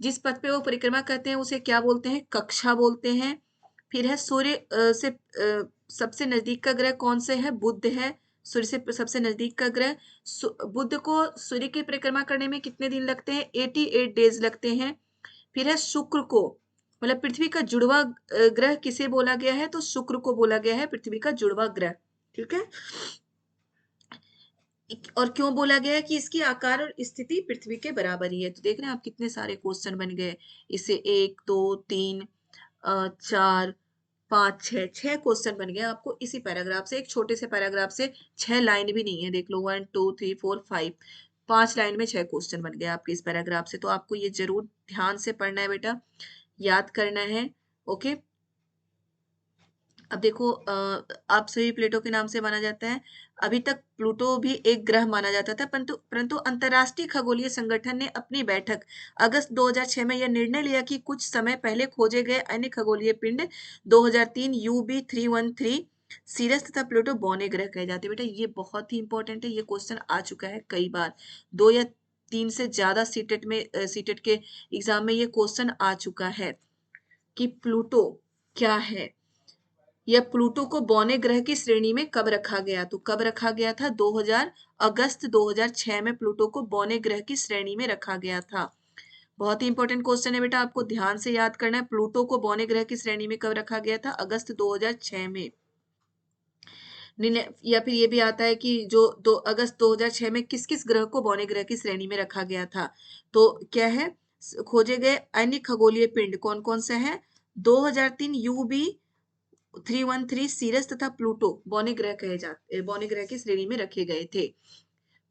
जिस पथ पे वो परिक्रमा करते हैं उसे क्या बोलते हैं, कक्षा बोलते हैं। फिर है सूर्य से सबसे नजदीक का ग्रह कौन से है, बुध है, सूर्य से सबसे नजदीक का ग्रह। बुध को सूर्य की परिक्रमा करने में कितने दिन लगते हैं, 88 डेज लगते हैं। फिर है शुक्र को, मतलब पृथ्वी का जुड़वा ग्रह किसे बोला गया है, तो शुक्र को बोला गया है पृथ्वी का जुड़वा ग्रह। ठीक है, और क्यों बोला गया है कि इसकी आकार और स्थिति पृथ्वी के बराबर ही है। तो देख रहे हैं आप कितने सारे क्वेश्चन बन गए इससे, 1 2 3 4 5 6 क्वेश्चन बन गए आपको इसी पैराग्राफ से। एक छोटे से पैराग्राफ से 6 लाइन भी नहीं है, देख लो 1 2 3 4 5, 5 लाइन में 6 क्वेश्चन बन गए आपके इस पैराग्राफ से। तो आपको ये जरूर ध्यान से पढ़ना है बेटा, याद करना है। ओके, अब देखो आप सभी प्लेटो के नाम से माना जाता है। अभी तक प्लूटो भी एक ग्रह माना जाता था, परंतु परंतु अंतरराष्ट्रीय खगोलीय संगठन ने अपनी बैठक अगस्त 2006 में यह निर्णय लिया कि कुछ समय पहले खोजे गए अन्य खगोलीय पिंड 2003 UB313 सीरस तथा प्लूटो बौने ग्रह कहे जाते हैं। बेटा ये बहुत ही इंपॉर्टेंट है, ये क्वेश्चन आ चुका है कई बार, 2 या 3 से ज्यादा सीटेट में सीटेट के एग्जाम में ये क्वेश्चन आ चुका है कि प्लूटो क्या है, यह प्लूटो को बौने ग्रह की श्रेणी में कब रखा गया। तो कब रखा गया था, 2000 अगस्त 2006 में प्लूटो को बौने ग्रह की श्रेणी में रखा गया था। बहुत ही इंपॉर्टेंट क्वेश्चन है बेटा, आपको ध्यान से याद करना है। प्लूटो को बौने ग्रह की श्रेणी में कब रखा गया था, अगस्त 2006 में। या फिर ये भी आता है कि जो 2 अगस्त 2006 में किस किस ग्रह को बौने ग्रह की श्रेणी में रखा गया था। तो क्या है, खोजे गए अन्य खगोलीय पिंड कौन कौन से हैं, 2003 UB313 सीरस तथा प्लूटो बौने ग्रह की श्रेणी में रखे गए थे।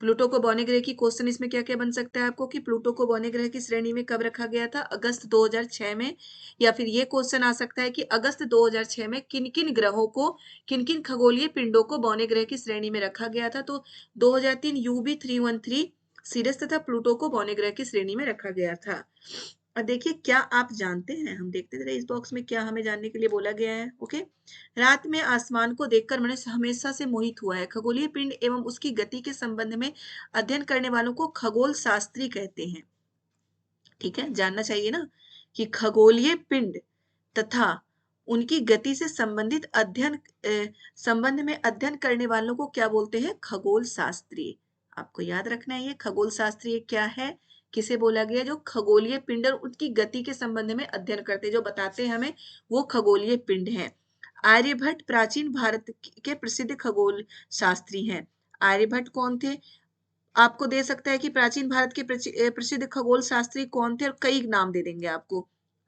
प्लूटो को बौने ग्रह की क्वेश्चन इसमें क्या क्या बन सकता है आपको कि प्लूटो को बौने ग्रह की श्रेणी में कब रखा गया था, अगस्त 2006 में। या फिर ये क्वेश्चन आ सकता है कि अगस्त 2006 में किन किन ग्रहों को, किन किन खगोलीय पिंडों को बौने ग्रह की श्रेणी में रखा गया था। तो 2003 UB313 सीरस तथा प्लूटो को बौने ग्रह की श्रेणी में रखा गया था। और देखिए क्या आप जानते हैं, हम देखते रहे इस बॉक्स में क्या हमें जानने के लिए बोला गया है। ओके, रात में आसमान को देखकर मनुष्य हमेशा से मोहित हुआ है। खगोलीय पिंड एवं उसकी गति के संबंध में अध्ययन करने वालों को खगोल शास्त्री कहते हैं। ठीक है, जानना चाहिए ना कि खगोलीय पिंड तथा उनकी गति से संबंधित संबंध में अध्ययन करने वालों को क्या बोलते हैं, खगोल शास्त्री। आपको याद रखना है ये खगोल शास्त्री क्या है, किसे बोला गया, जो खगोलीय पिंड और उनकी गति के संबंध में अध्ययन करते, जो बताते हैं हमें, वो खगोलीय पिंड हैं। आर्यभट्ट प्राचीन भारत के प्रसिद्ध खगोल शास्त्री हैं। आर्यभट्ट कौन थे, आपको दे सकता है कि प्राचीन भारत के प्रसिद्ध खगोल शास्त्री कौन थे, और कई नाम दे देंगे आपको।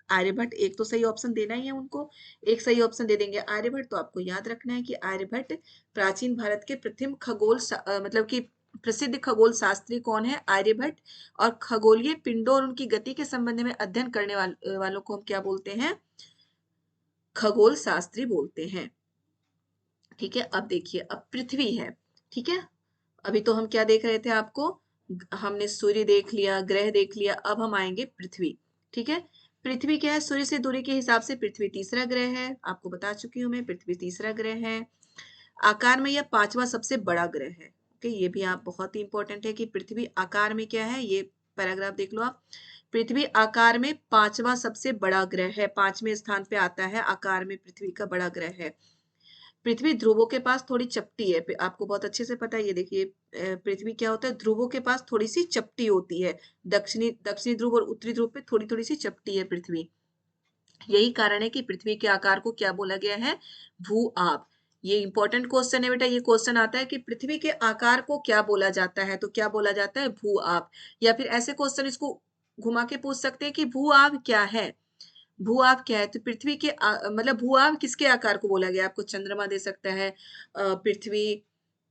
आर्यभट्ट एक तो सही ऑप्शन देना ही है उनको, एक सही ऑप्शन दे देंगे आर्यभट्ट। तो आपको याद रखना है कि आर्यभट्ट प्राचीन भारत के प्रथम मतलब कि प्रसिद्ध खगोल शास्त्री कौन है, आर्यभट्ट। और खगोलीय पिंडों और उनकी गति के संबंध में अध्ययन करने वालों को हम क्या बोलते हैं, खगोल शास्त्री बोलते हैं। ठीक है, अब देखिए अब पृथ्वी है। ठीक है, अभी तो हम क्या देख रहे थे, आपको हमने सूर्य देख लिया, ग्रह देख लिया, अब हम आएंगे पृथ्वी। ठीक है, पृथ्वी क्या है, सूर्य से दूरी के हिसाब से पृथ्वी तीसरा ग्रह है, आपको बता चुकी हूं मैं, पृथ्वी तीसरा ग्रह है। आकार में यह 5वां सबसे बड़ा ग्रह है। ओके, ये भी आप बहुत ही इंपॉर्टेंट है कि पृथ्वी आकार में क्या है, ये पैराग्राफ देख लो आप। पृथ्वी आकार में 5वां सबसे बड़ा ग्रह है, 5वें स्थान पे आता है, आकार में पृथ्वी का बड़ा ग्रह है। पृथ्वी ध्रुवों के पास थोड़ी चपटी है, आपको बहुत अच्छे से पता है। ये देखिए पृथ्वी क्या होता है, ध्रुवों के पास थोड़ी सी चपटी होती है, दक्षिणी ध्रुव और उत्तरी ध्रुव पे थोड़ी थोड़ी सी चपटी है पृथ्वी। यही कारण है कि पृथ्वी के आकार को क्या बोला गया है, भू आप। ये इंपॉर्टेंट क्वेश्चन है बेटा, ये क्वेश्चन आता है कि पृथ्वी के आकार को क्या बोला जाता है, तो क्या बोला जाता है, भू आप। या फिर ऐसे क्वेश्चन इसको घुमा के पूछ सकते हैं कि भू आप क्या है, भू-आब क्या है, तो पृथ्वी के मतलब भू-आब किसके आकार को बोला गया, आपको चंद्रमा दे सकता है, पृथ्वी,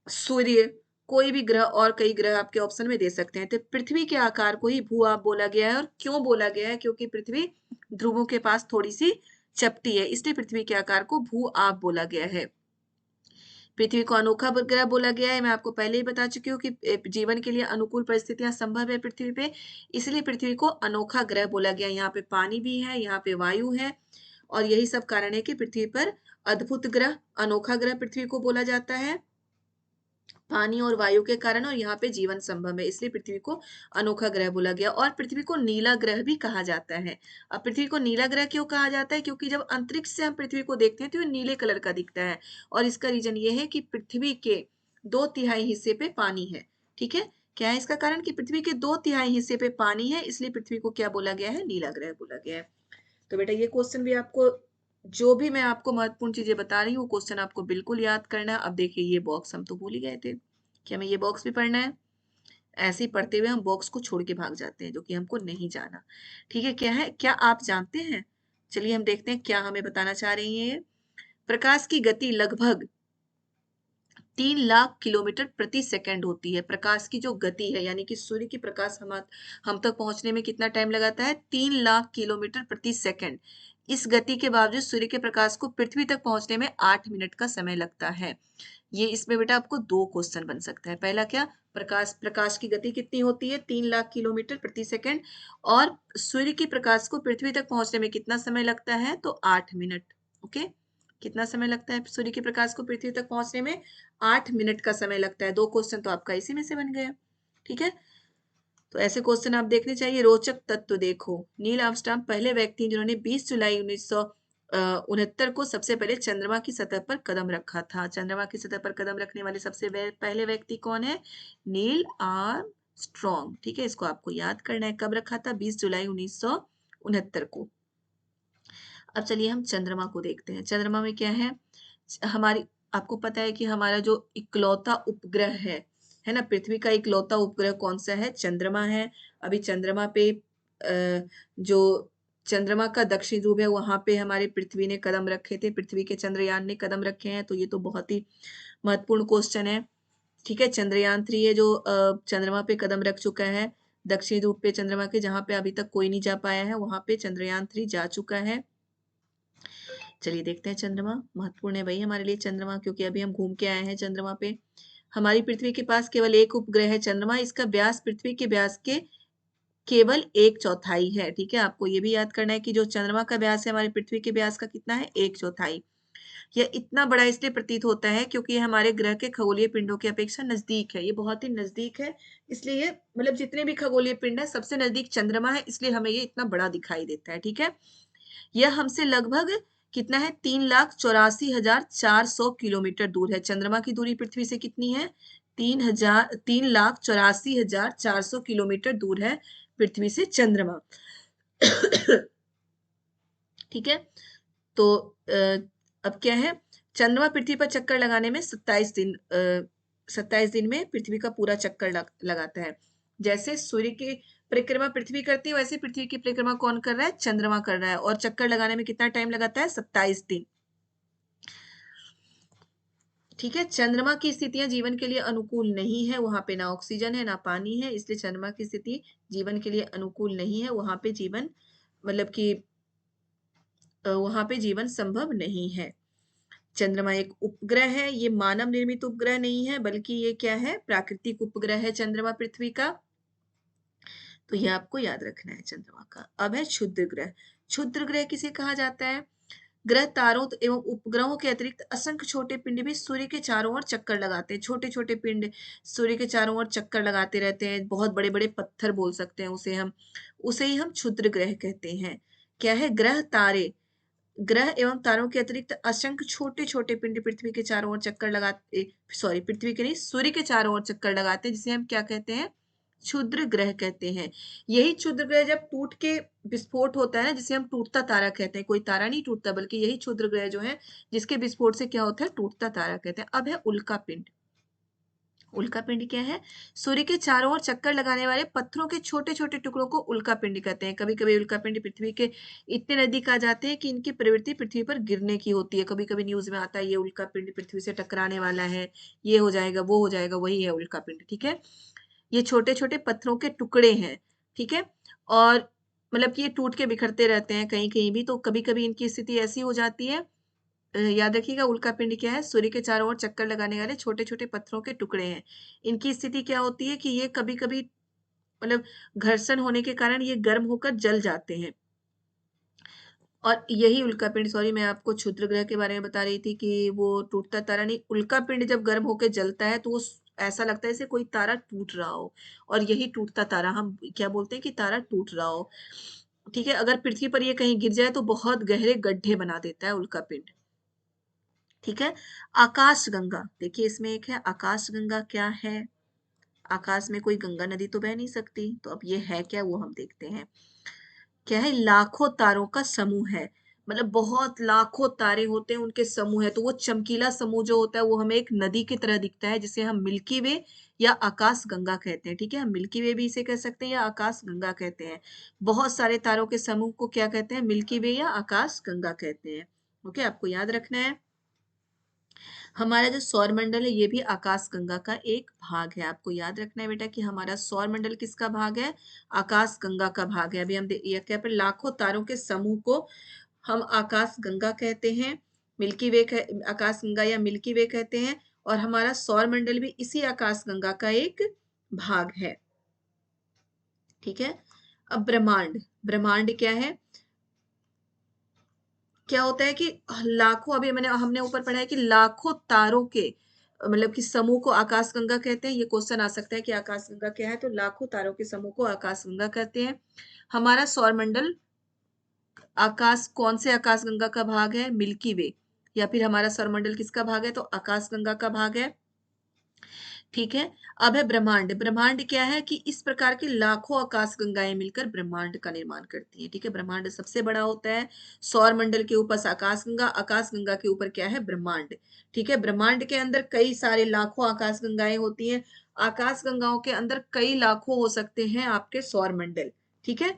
सूर्य, कोई भी ग्रह, और कई ग्रह आपके ऑप्शन में दे सकते हैं। तो पृथ्वी के आकार को ही भू-आब बोला गया है। और क्यों बोला गया है, क्योंकि पृथ्वी ध्रुवों के पास थोड़ी सी चपटी है, इसलिए पृथ्वी के आकार को भू-आब बोला गया है। पृथ्वी को अनोखा ग्रह बोला गया है, मैं आपको पहले ही बता चुकी हूँ कि जीवन के लिए अनुकूल परिस्थितियां संभव है पृथ्वी पे, इसलिए पृथ्वी को अनोखा ग्रह बोला गया। यहाँ पे पानी भी है, यहाँ पे वायु है, और यही सब कारण है कि पृथ्वी पर अद्भुत ग्रह, अनोखा ग्रह पृथ्वी को बोला जाता है, पानी और वायु के कारण, और यहाँ पे जीवन संभव है, इसलिए पृथ्वी को अनोखा ग्रह बोला गया। और पृथ्वी को नीला ग्रह भी कहा जाता है। अब पृथ्वी को नीला ग्रह क्यों कहा जाता है, क्योंकि जब अंतरिक्ष से हम पृथ्वी को देखते हैं तो ये नीले कलर का दिखता है, और इसका रीजन ये है कि पृथ्वी के 2/3 हिस्से पे पानी है। ठीक है, क्या है इसका कारण कि पृथ्वी के 2/3 हिस्से पे पानी है, इसलिए पृथ्वी को क्या बोला गया है, नीला ग्रह बोला गया है। तो बेटा ये क्वेश्चन भी आपको, जो भी मैं आपको महत्वपूर्ण चीजें बता रही हूँ वो क्वेश्चन आपको बिल्कुल याद करना है। अब देखिए ये बॉक्स हम तो भूल ही गए थे कि हमें ये बॉक्स भी पढ़ना है। ऐसे ही पढ़ते हुए हम बॉक्स को छोड़ के भाग जाते हैं, जो कि हमको नहीं जाना। ठीक है, क्या है, क्या आप जानते हैं? चलिए हम देखते हैं क्या हमें बताना चाह रही है ये। प्रकाश की गति लगभग 3 लाख किलोमीटर प्रति सेकंड होती है। प्रकाश की जो गति है, यानी कि सूर्य की प्रकाश हम तक पहुंचने में कितना टाइम लगाता है? 3 लाख किलोमीटर प्रति सेकंड। इस गति के बावजूद सूर्य के प्रकाश को पृथ्वी तक पहुंचने में 8 मिनट का समय लगता है। ये इसमें बेटा आपको 2 क्वेश्चन बन सकता है। पहला क्या, प्रकाश की गति कितनी होती है? 3 लाख किलोमीटर प्रति सेकंड। और सूर्य की प्रकाश को पृथ्वी तक पहुंचने में कितना समय लगता है? तो 8 मिनट। ओके, कितना समय लगता है सूर्य के प्रकाश को पृथ्वी तक पहुंचने में? 8 मिनट का समय लगता है। 2 क्वेश्चन तो आपका इसी में से बन गया। ठीक है, तो ऐसे क्वेश्चन आप देखने चाहिए। रोचक तत्व देखो, नील आर्मस्ट्रांग पहले व्यक्ति जिन्होंने 20 जुलाई 1969 को सबसे पहले चंद्रमा की सतह पर कदम रखा था। चंद्रमा की सतह पर कदम रखने वाले सबसे पहले व्यक्ति कौन है? Neil Armstrong. ठीक है, इसको आपको याद करना है। कब रखा था? 20 जुलाई 1969 को। अब चलिए हम चंद्रमा को देखते हैं। चंद्रमा में क्या है? हमारी, आपको पता है कि हमारा जो इकलौता उपग्रह है ना, पृथ्वी का इकलौता उपग्रह कौन सा है? चंद्रमा है। अभी चंद्रमा पे जो चंद्रमा का दक्षिण ध्रुव है वहां पे हमारे पृथ्वी ने कदम रखे थे, पृथ्वी के चंद्रयान ने कदम रखे हैं। तो ये तो बहुत ही महत्वपूर्ण क्वेश्चन है। ठीक है, चंद्रयान 3 है जो चंद्रमा पे कदम रख चुका है, दक्षिण ध्रुव पे चंद्रमा के, जहां पे अभी तक कोई नहीं जा पाया है, वहां पे चंद्रयान 3 जा चुका है। चलिए देखते हैं चंद्रमा। महत्वपूर्ण है भाई हमारे लिए चंद्रमा, क्योंकि अभी हम घूम के आए हैं चंद्रमा पे। हमारी पृथ्वी के पास केवल एक उपग्रह है चंद्रमा। इसका व्यास पृथ्वी के व्यास के केवल 1/4 है। ठीक है, आपको ये भी याद करना है कि जो चंद्रमा का व्यास है हमारी पृथ्वी के व्यास का कितना है? 1/4। यह इतना बड़ा इसलिए प्रतीत होता है क्योंकि ये हमारे ग्रह के खगोलीय पिंडों की अपेक्षा नजदीक है। ये बहुत ही नजदीक है, इसलिए ये, मतलब जितने भी खगोलीय पिंड है सबसे नजदीक चंद्रमा है, इसलिए हमें ये इतना बड़ा दिखाई देता है। ठीक है, यह हमसे लगभग कितना है? 3,84,400 किलोमीटर दूर है। चंद्रमा की दूरी पृथ्वी से कितनी है? 3,84,400 किलोमीटर दूर है पृथ्वी से चंद्रमा। ठीक है, तो अब क्या है? चंद्रमा पृथ्वी पर चक्कर लगाने में 27 दिन में पृथ्वी का पूरा चक्कर लगाता है। जैसे सूर्य की परिक्रमा पृथ्वी करती है, वैसे पृथ्वी की परिक्रमा कौन कर रहा है? चंद्रमा कर रहा है। और चक्कर लगाने में कितना टाइम लगाता है? 27 दिन। ठीक है, चंद्रमा की स्थितियां जीवन के लिए अनुकूल नहीं है। वहां पे ना ऑक्सीजन है ना पानी है, इसलिए चंद्रमा की स्थिति जीवन के लिए अनुकूल नहीं है। वहां पे जीवन, मतलब कि वहां पे जीवन संभव नहीं है। चंद्रमा एक उपग्रह है, ये मानव निर्मित उपग्रह नहीं है, बल्कि ये क्या है? प्राकृतिक उपग्रह है चंद्रमा पृथ्वी का। तो ये आपको याद रखना है चंद्रमा का। अब है क्षुद्र ग्रह। क्षुद्र ग्रह किसे कहा जाता है? ग्रह तारों एवं उपग्रहों के अतिरिक्त असंख्य छोटे पिंड भी सूर्य के चारों ओर चक्कर लगाते हैं। छोटे छोटे पिंड सूर्य के चारों ओर चक्कर लगाते रहते हैं। बहुत बड़े बड़े पत्थर बोल सकते हैं उसे ही हम क्षुद्र ग्रह कहते हैं। क्या है? ग्रह तारे, ग्रह एवं तारों के अतिरिक्त असंख्य छोटे छोटे पिंड पृथ्वी के चारों ओर चक्कर लगाते, सॉरी पृथ्वी के नहीं, सूर्य के चारों ओर चक्कर लगाते हैं, जिसे हम क्या कहते हैं? क्षुद्र ग्रह कहते हैं। यही क्षुद्र ग्रह जब टूट के विस्फोट होता है ना, जिसे हम टूटता तारा कहते हैं, कोई तारा नहीं टूटता, बल्कि यही क्षुद्र ग्रह जो है जिसके विस्फोट से क्या होता है? टूटता तारा कहते हैं। अब है उल्का पिंड। उल्का पिंड क्या है? सूर्य के चारों ओर चक्कर लगाने वाले पत्थरों के छोटे छोटे टुकड़ों को उल्का पिंड कहते हैं। कभी कभी उल्का पिंड पृथ्वी के इतने नजदीक आ जाते हैं कि इनकी प्रवृत्ति पृथ्वी पर गिरने की होती है। कभी कभी न्यूज में आता है ये उल्का पिंड पृथ्वी से टकराने वाला है, ये हो जाएगा, वो हो जाएगा, वही है उल्का पिंड। ठीक है, ये छोटे छोटे पत्थरों के टुकड़े हैं। ठीक है, और मतलब कि ये टूट के बिखरते रहते हैं कहीं कहीं भी, तो कभी कभी इनकी स्थिति ऐसी हो जाती है। याद रखिएगा, उल्का पिंड क्या है? सूर्य के चारों ओर चक्कर लगाने वाले छोटे छोटे पत्थरों के टुकड़े हैं। इनकी स्थिति क्या होती है कि ये कभी कभी, मतलब घर्षण होने के कारण ये गर्म होकर जल जाते हैं। और यही उल्का पिंड, सॉरी मैं आपको क्षुद्र ग्रह के बारे में बता रही थी कि वो टूटता तारा नहीं, उल्का पिंड जब गर्म होकर जलता है तो वो ऐसा लगता है जैसे कोई तारा टूट रहा हो। और यही टूटता तारा हम क्या बोलते हैं? कि तारा टूट रहा हो। ठीक है, अगर पृथ्वी पर ये कहीं गिर जाए तो बहुत गहरे गड्ढे बना देता है उल्का पिंड। ठीक है, आकाश गंगा देखिए, इसमें एक है आकाश गंगा। क्या है? आकाश में कोई गंगा नदी तो बह नहीं सकती, तो अब ये है क्या वो हम देखते हैं। क्या है, लाखों तारों का समूह है, मतलब बहुत लाखों तारे होते हैं, उनके समूह है। तो वो चमकीला समूह जो होता है वो हमें एक नदी की तरह दिखता है, जिसे हम मिल्की वे या आकाश गंगा कहते हैं। ठीक है, हम मिल्की वे भी इसे कह सकते हैं या आकाश गंगा कहते हैं। बहुत सारे तारों के समूह को क्या कहते हैं, मिल्की वे या आकाश गंगा कहते हैं। ओके, आपको याद रखना है। हमारा जो सौर मंडल है ये भी आकाश गंगा का एक भाग है। आपको याद रखना है बेटा कि हमारा सौर मंडल किसका भाग है, आकाश गंगा का भाग है। अभी हम ये क्या पर लाखों तारों के समूह को हम आकाश गंगा कहते हैं, मिल्की वे आकाश गंगा या मिल्की वे कहते हैं। और हमारा सौर मंडल भी इसी आकाश गंगा का एक भाग है। ठीक है, अब ब्रह्मांड, ब्रह्मांड क्या है, क्या होता है कि लाखों, अभी हमने ऊपर पढ़ा है कि लाखों तारों के मतलब कि समूह को आकाश गंगा कहते हैं। ये क्वेश्चन आ सकता है कि आकाश गंगा क्या है, तो लाखों तारों के समूह को आकाश गंगा कहते हैं। हमारा सौर मंडल आकाश, कौन से आकाश गंगा का भाग है, मिल्की वे, या फिर हमारा सौर मंडल किसका भाग है, तो आकाश गंगा का भाग है। ठीक है, अब है ब्रह्मांड। ब्रह्मांड क्या है कि इस प्रकार की लाखों आकाश गंगाएं मिलकर ब्रह्मांड का निर्माण करती हैं। ठीक है, ब्रह्मांड सबसे बड़ा होता है, सौर मंडल के ऊपर आकाश गंगा के ऊपर क्या है, ब्रह्मांड। ठीक है, ब्रह्मांड के अंदर कई सारे लाखों आकाश गंगाएं होती हैं। आकाश गंगाओं के अंदर कई लाखों हो सकते हैं आपके सौर मंडल। ठीक है,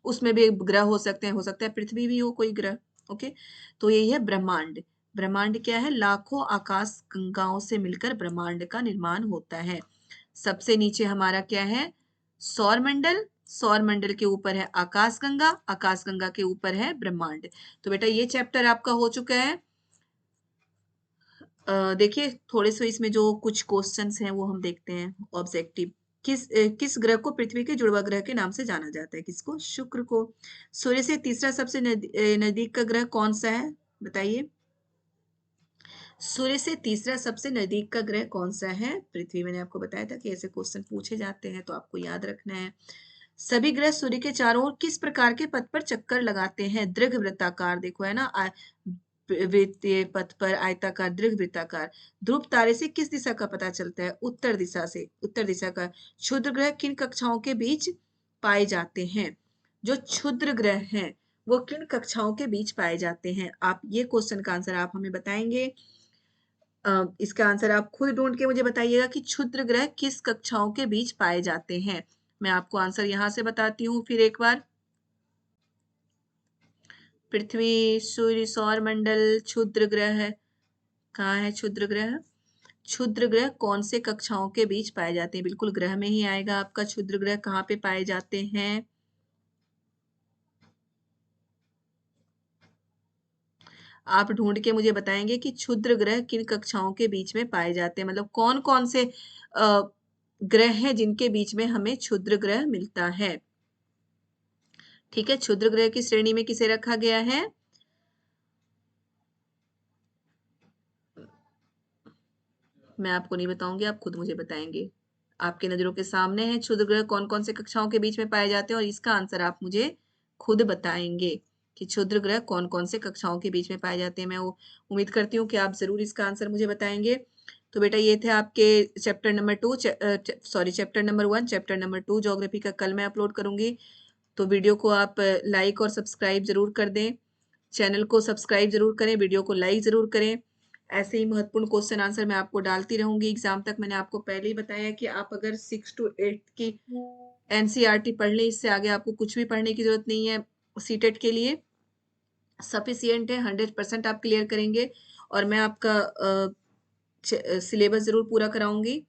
उसमें भी ग्रह हो सकता है पृथ्वी भी हो कोई ग्रह। ओके, तो यही है ब्रह्मांड। ब्रह्मांड क्या है, लाखों आकाश गंगाओं से मिलकर ब्रह्मांड का निर्माण होता है। सबसे नीचे हमारा क्या है, सौर मंडल, सौर मंडल के ऊपर है आकाश गंगा, आकाश गंगा के ऊपर है ब्रह्मांड। तो बेटा ये चैप्टर आपका हो चुका है। देखिए थोड़े से इसमें जो कुछ क्वेश्चंस हैं वो हम देखते हैं। ऑब्जेक्टिव, किस ग्रह को पृथ्वी के जुड़वा ग्रह के नाम से जाना जाता है, किसको, शुक्र को। सूर्य से तीसरा सबसे नजदीक का ग्रह कौन सा है, बताइए। सूर्य से तीसरा सबसे नजदीक का ग्रह कौन सा है, पृथ्वी। मैंने आपको बताया था कि ऐसे क्वेश्चन पूछे जाते हैं, तो आपको याद रखना है। सभी ग्रह सूर्य के चारों ओर किस प्रकार के पथ पर चक्कर लगाते हैं, दीर्घवृत्ताकार, देखो है ना, वृत्तीय पथ पर, आयताकार, दीर्घवृत्ताकार। ध्रुव तारे से किस दिशा का पता चलता है, उत्तर दिशा से, उत्तर दिशा का। क्षुद्र ग्रह किन कक्षाओं के बीच पाए जाते हैं, जो क्षुद्र ग्रह हैं वो किन कक्षाओं के बीच पाए जाते हैं। आप ये क्वेश्चन का आंसर आप हमें बताएंगे। इसका आंसर आप खुद ढूंढ के मुझे बताइएगा कि क्षुद्र ग्रह किस कक्षाओं के बीच पाए जाते हैं। मैं आपको आंसर यहां से बताती हूँ फिर एक बार। पृथ्वी, सूर्य, सौर मंडल, क्षुद्र ग्रह, कहाँ है क्षुद्र ग्रह। क्षुद्र ग्रह कौन से कक्षाओं के बीच पाए जाते हैं, बिल्कुल ग्रह में ही आएगा आपका। क्षुद्र ग्रह कहाँ पे पाए जाते हैं, आप ढूंढ के मुझे बताएंगे कि क्षुद्र ग्रह किन कक्षाओं के बीच में पाए जाते हैं, मतलब कौन कौन से ग्रह हैं जिनके बीच में हमें क्षुद्र ग्रह मिलता है। ठीक है, क्षुद्र ग्रह की श्रेणी में किसे रखा गया है, मैं आपको नहीं बताऊंगी, आप खुद मुझे बताएंगे। आपके नजरों के सामने है क्षुद्र ग्रह कौन कौन से कक्षाओं के बीच में पाए जाते हैं, और इसका आंसर आप मुझे खुद बताएंगे कि क्षुद्र ग्रह कौन कौन से कक्षाओं के बीच में पाए जाते हैं। मैं वो उम्मीद करती हूँ कि आप जरूर इसका आंसर मुझे बताएंगे। तो बेटा ये थे आपके chapter number 2, sorry chapter number 1। Chapter number 2 geography का कल मैं अपलोड करूंगी। तो वीडियो को आप लाइक और सब्सक्राइब जरूर कर दें, चैनल को सब्सक्राइब जरूर करें, वीडियो को लाइक जरूर करें। ऐसे ही महत्वपूर्ण क्वेश्चन आंसर मैं आपको डालती रहूंगी एग्जाम तक। मैंने आपको पहले ही बताया कि आप अगर 6 to 8 की एनसीईआरटी पढ़ लें, इससे आगे आपको कुछ भी पढ़ने की जरूरत नहीं है। सीटेट के लिए सफिशियंट है, 100% आप क्लियर करेंगे। और मैं आपका सिलेबस जरूर पूरा कराऊंगी।